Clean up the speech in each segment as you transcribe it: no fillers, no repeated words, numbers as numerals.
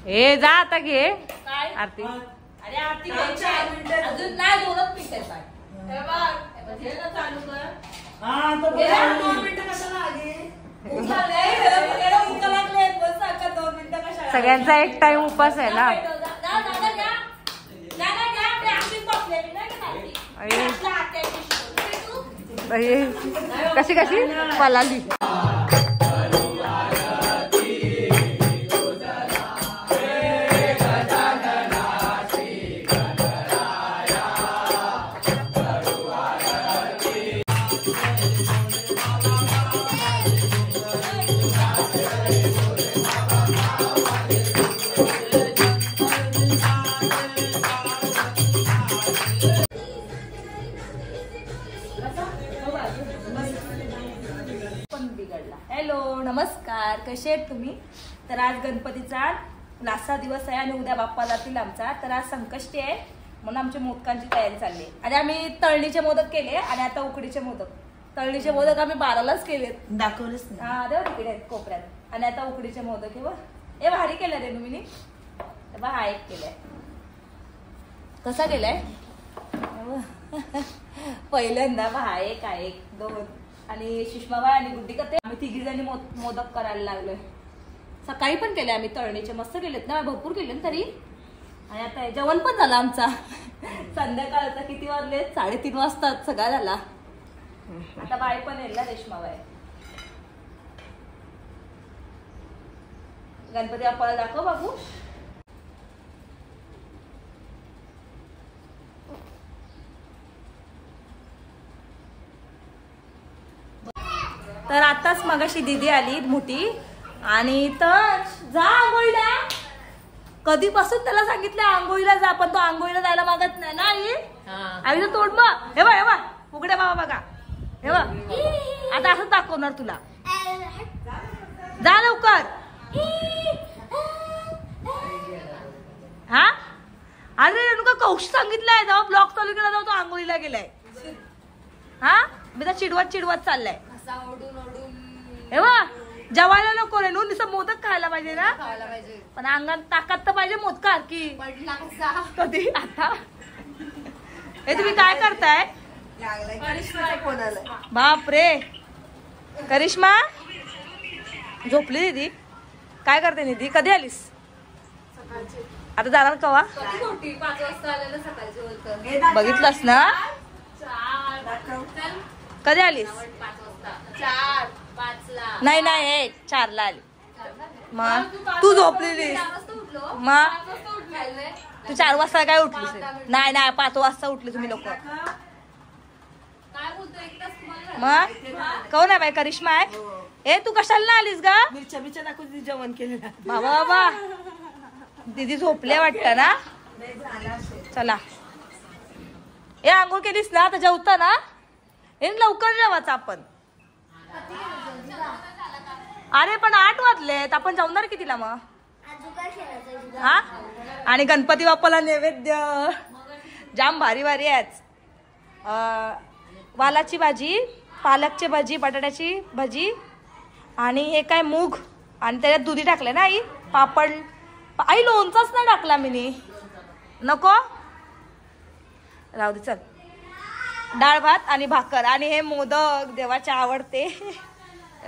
हे जा आता घे आरती. अरे आरती अजून नाही 2च मिनिटं आहे. चालू कर. हा तो 2 मिनिटं कशाला आली. सगळ्यांचा एक टाइम उपास आहे ना. कशी कशी पलाली. हॅलो नमस्कार, कसे आहेत तुम्ही. तर आज गणपतीचा लास्टचा दिवस आहे आणि उद्या बाप्पा जातील आमचा. तर आज संकष्टी आहे म्हणून आमच्या मोदकांची तयारी चालली आहे. आणि आम्ही तळणीचे मोदक केले आणि आता उकडीचे मोदक. तळणीचे मोदक आम्ही 12लाच केलेत, दाखवलेच हा देव तिकडे आहेत कोपऱ्यात. आणि आता उकडीचे मोदक हे भारी केलं रे तुम्ही. हा एक केलाय. कसा केलाय पहिल्यांदा हा एक आहे 1 2 आणि सुषमाबाई आणि गुड्डी करते. आम्ही 3घी जणी मोदक करायला लागलोय. सकाळी पण केले आम्ही तळणीचे, मस्त केलेत ना, भरपूर केले तरी. आणि आता जेवण पण झालं आमचा. संध्याकाळचा किती वाजले 3:30 वाजता सगळा झाला. आता बाई पण येईल ना रेश्माबाई. गणपती बाप्पाला दाखव बाबू. तर आताच मगाशी दीदी आली मोठी आणि तर जा आंघोळीला. कधीपासून त्याला सांगितलं आंघोळीला जा, पण तो आंघोळीला जायला मागत नाही ना. आई तर तोड मग. हे बघ उघड्या बाबा बघा. हे बघ आता असंच दाखवणार तुला. जा लवकर. हा अरे रेणुका कौश सांगितलंय जेव्हा ब्लॉक चालू केला तेव्हा तो आंघोळीला गेलाय. हा मी तर चिडवत चाललाय. हे बघ जेवायला नको रे नु, नुसतं मोदक खायला पाहिजे ना. पण अंगात ताकद तर पाहिजे मोदकार की कधी. आता हे तुम्ही काय करताय. बाप रे करिश्मा झोपली दीदी. काय करते निधी. कधी आलीस. आता जाणार कवा. 5 वाजता आलेलं सकाळची. बघितलंस ना. कधी आलीस. 4-5ला. नाही 4ला आली. मग तू झोपलेलीस. मग तू 4 वाजता काय उठलीस. नाही 5 वाजता उठली तुम्ही लोक. मग कोण आहे बाई. करिश्मा आहे. तू कशाला आलीस ग. मिरच्या दाखवून जेवण केलेलं. बाबा दीदी झोपले वाटतं ना. चला हे आंघोळ केलीस ना आता जेवता ना. हे लवकर जेवायचं आपण. अरे पण 8 वाजलेत. आपण जेवणार कितीला मग. हा आणि गणपती बाप्पाला नैवेद्य जाम भारी भारी आहेत. वालाची भाजी, पालकची भाजी, बटाट्याची भाजी आणि हे काय मूग आणि त्याच्यात दुधी टाकले ना आई. पापड. आई लोणचाच नाही टाकला मी. नको राहू दे चल. डाळ भात आणि भाकर आणि हे मोदक देवाचे आवडते.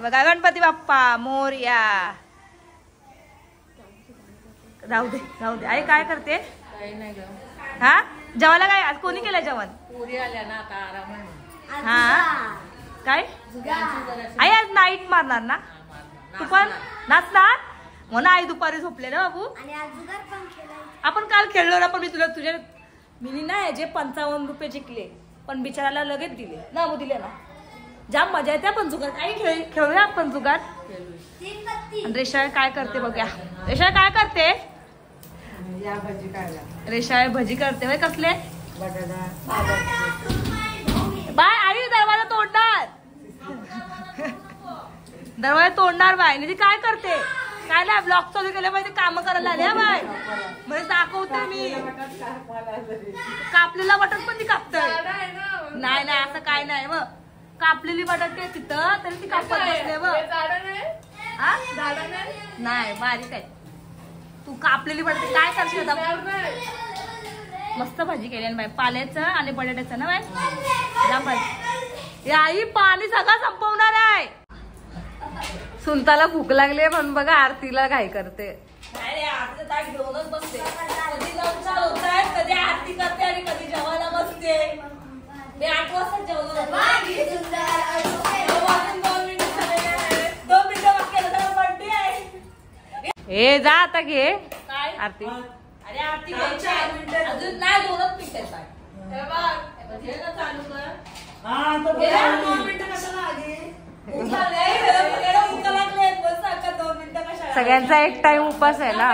बघा गणपती बाप्पा मोरया. राहू दे आई काय करते. हा जेवायला काय आज कोणी केलं जेवण. पुरी आल्या ना आता आराम. हा काय आई आज नाईट मारणार ना. तू पण नाचणार म्हणून आई दुपारी झोपले ना बाबू. आपण काल खेळलो ना. पण मी तुझ्या मी नाही जे 55 रुपये जिंकले पण बिचाराला लगेच दिले ना. दिले ना. जाम मजा येते. आपण जुगार काही खेळूया आपण जुगार. रेषा काय करते बघ्या. रेषा काय करते. रेषा भजी करते बाई. कसले बाय आई दरवाजा तोडणार. दरवाजा तोडणार बाय. निधी काय करते. काय नाही ब्लॉक चालू केलं पाहिजे. काम करायला आले बाय. म्हणजे दाखवते मी. कापलेला बटाट पण ती कापतय. नाही असं काय नाही. मग कापलेली बटाटे तिथं तरी ती कापत बसले. नाही बारीक आहे. तू कापलेली बटाटे काय करशील आता? मस्त भाजी केली आहे बाई, पाल्याचं आणि बटाट्याचं ना बाई, जाम भाजी. आई पाणी सगळं संपवणार आहे. सुनताला भूक लागली म्हणून बघा आरतीला घाई करते. आरतीचं ताट घेऊनच बसते, कधी लवचा होताय, कधी आरती करते आणि कधी जेवायला बसते. मी 8 वाजता जेवलो, 2 मिनिटं बाकी बंटी आहे. हे जा आता घे काय आरती. अरे आरती अजून नाही, 2च मिनिटं आहेत. चालू कर. सगळ्यांचा एक टाइम उपास आहे ना.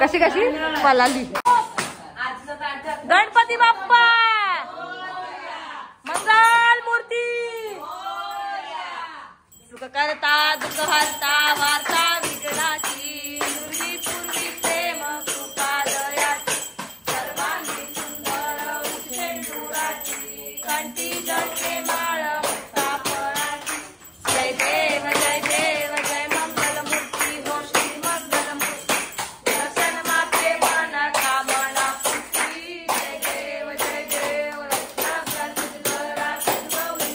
कशी कशी पलाली. गणपती बाप्पा मंगल मूर्ती सुख करता दुःख हरता वार्ता विघ्नाची पूर्वी पूर्वी प्रेम कृपा दयाची सर्वांगी सुंदर उठेंडुराची कंठी जडते माळ मुक्ता फळाची. जय देव जय देव जय मंगल मूर्ती हो श्री मंगल मूर्ती दर्शन मात्रे मन कामना पूर्ती. जय देव जय देव रत्नाकर गौरी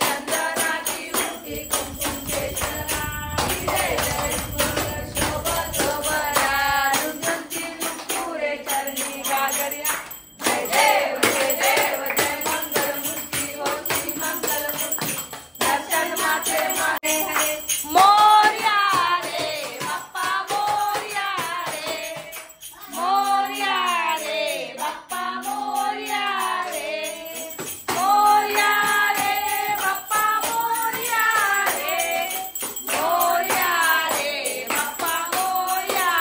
चंदनाची मूर्ती कुंकुम केशरा. जय जय शोभत शोभरा रुंदी नुपुरे चरणी गागर्या. जय देव जय देव जय मंगल मूर्ती हो श्री मंगल मूर्ती दर्शन मात्रे माने हरे. मोरया रे बाप्पा मोरया रे, मोरया रे बाप्पा मोरया रे, मोरया रे बाप्पा मोरया रे, मोरया रे बाप्पा मोरया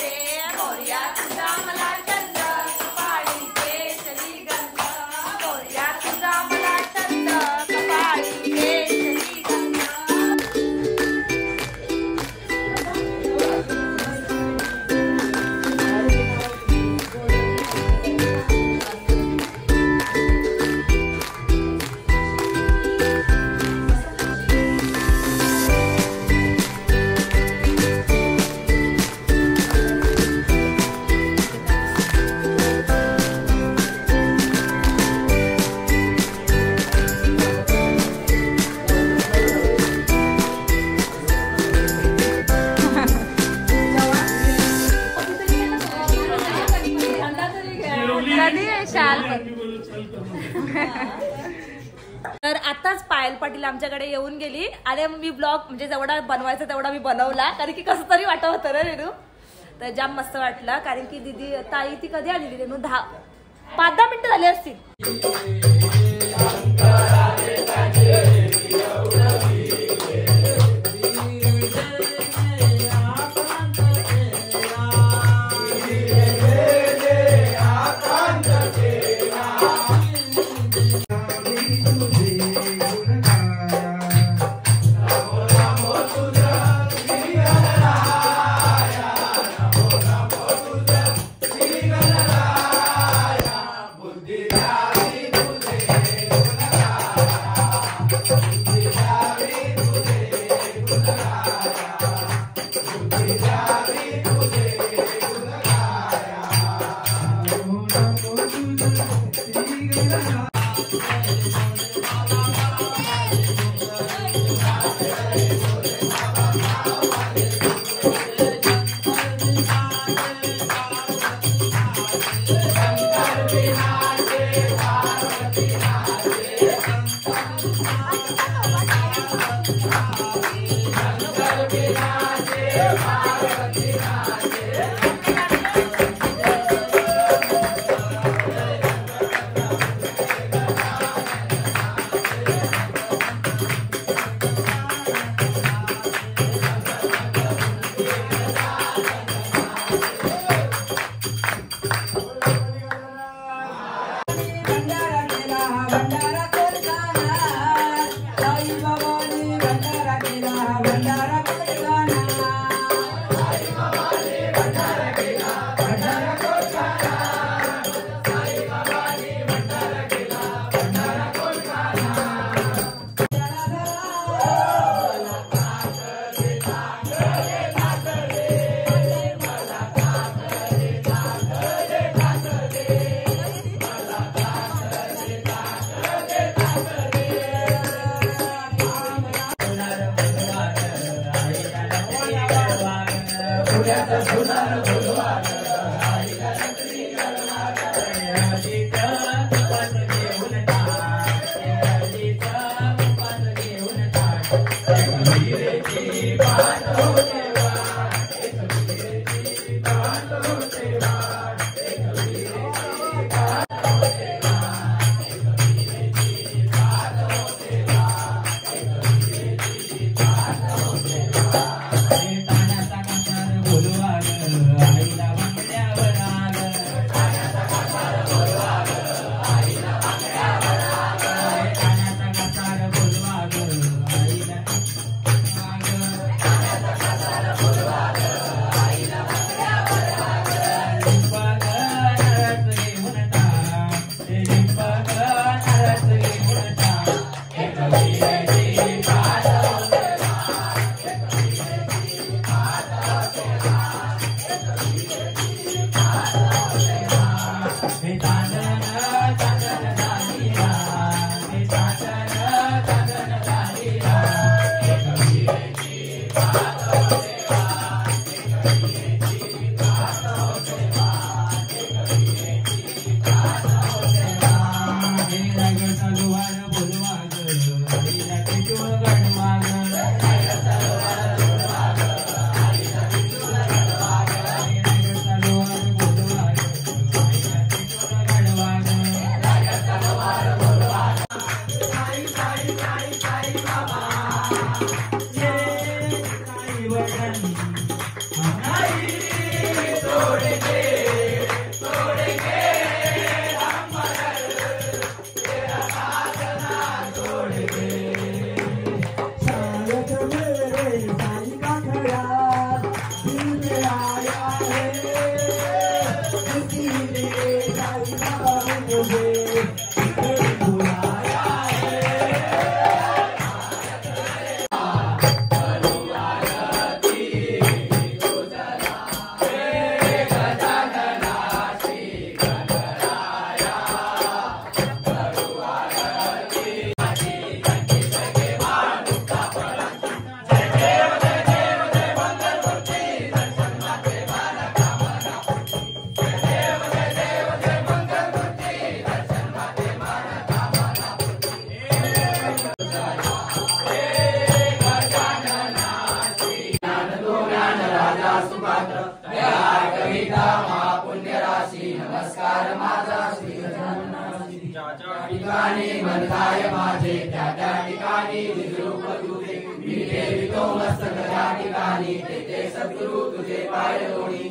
रे. मोरया तुझा मला चंद कपाळी केशरी गंध, मोरया तुझा मला चंद कपाळी केशरी गंध. कधी येशाल? तर आताच पायल पाटील आमच्याकडे येऊन गेली आणि मी ब्लॉग म्हणजे जेवढा बनवायचा तेवढा मी बनवला, कारण की कसं तरी वाटत होतं ना रेणू. तर जाम मस्त वाटलं, कारण की दीदी ताई ती कधी आलेली रेणू? 5-10 मिनिटं झाली असतील.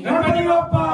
गणपती बाप्पा